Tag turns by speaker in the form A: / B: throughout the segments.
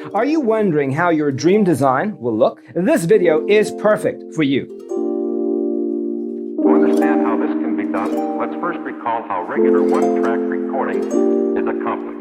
A: Are you wondering how your dream design will look? This video is perfect for you.
B: To understand how this can be done, let's first recall how regular one-track recording is accomplished.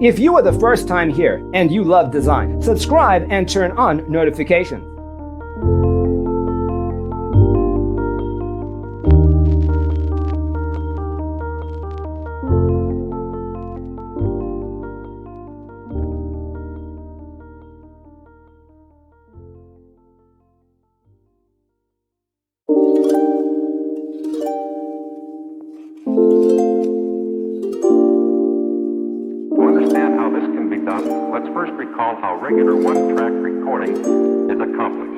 A: If you are the first time here and you love design, subscribe and turn on notifications.
B: Let's first recall how regular one-track recording is accomplished.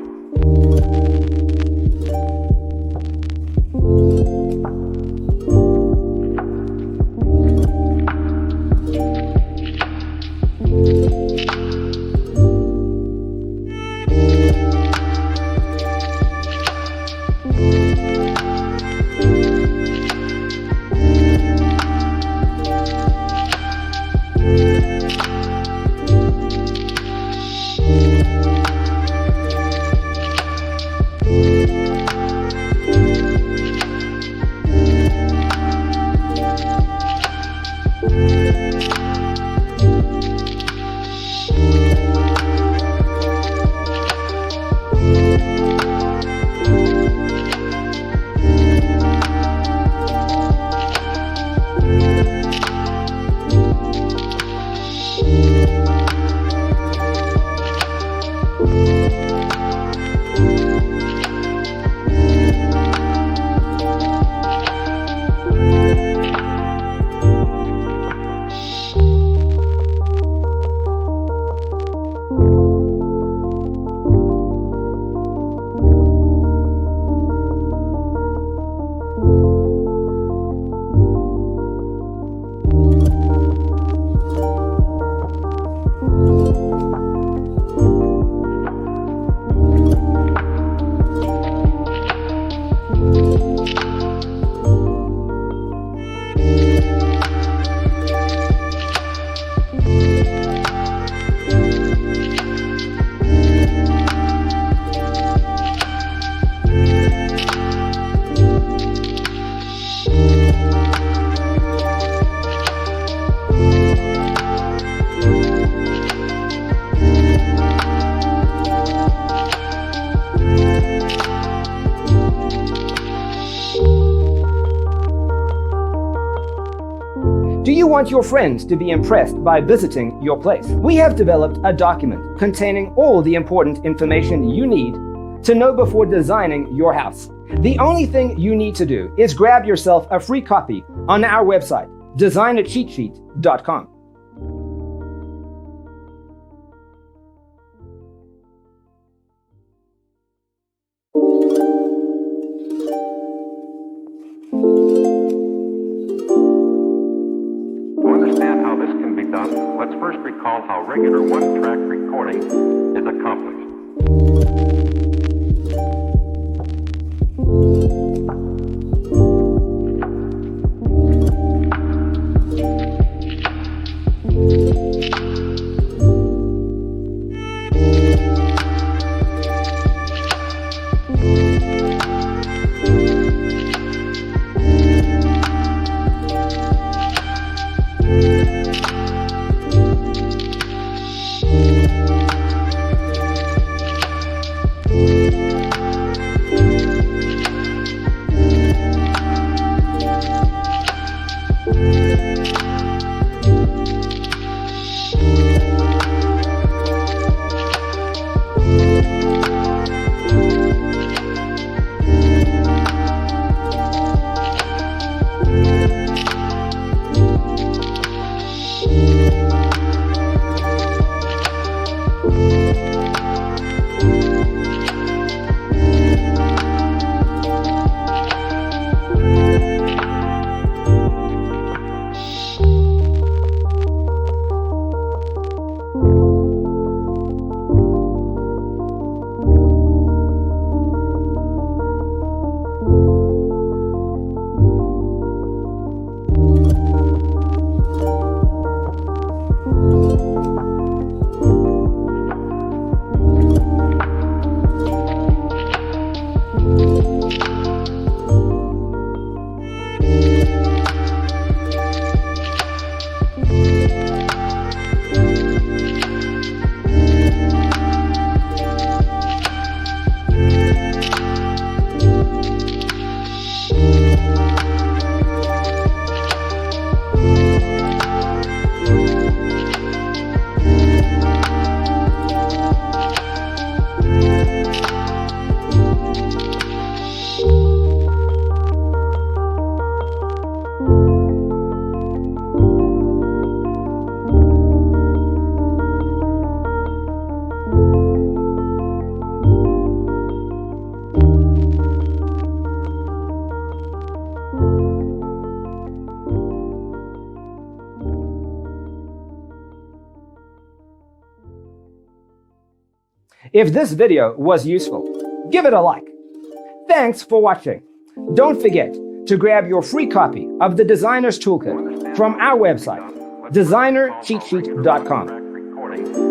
A: Do you want your friends to be impressed by visiting your place? We have developed a document containing all the important information you need to know before designing your house. The only thing you need to do is grab yourself a free copy on our website, designercheatsheet.com.
B: To understand how this can be done, let's first recall how regular one-track recording is accomplished.
A: If this video was useful, give it a like. Thanks for watching. Don't forget to grab your free copy of the Designer's Toolkit from our website, designercheatsheet.com.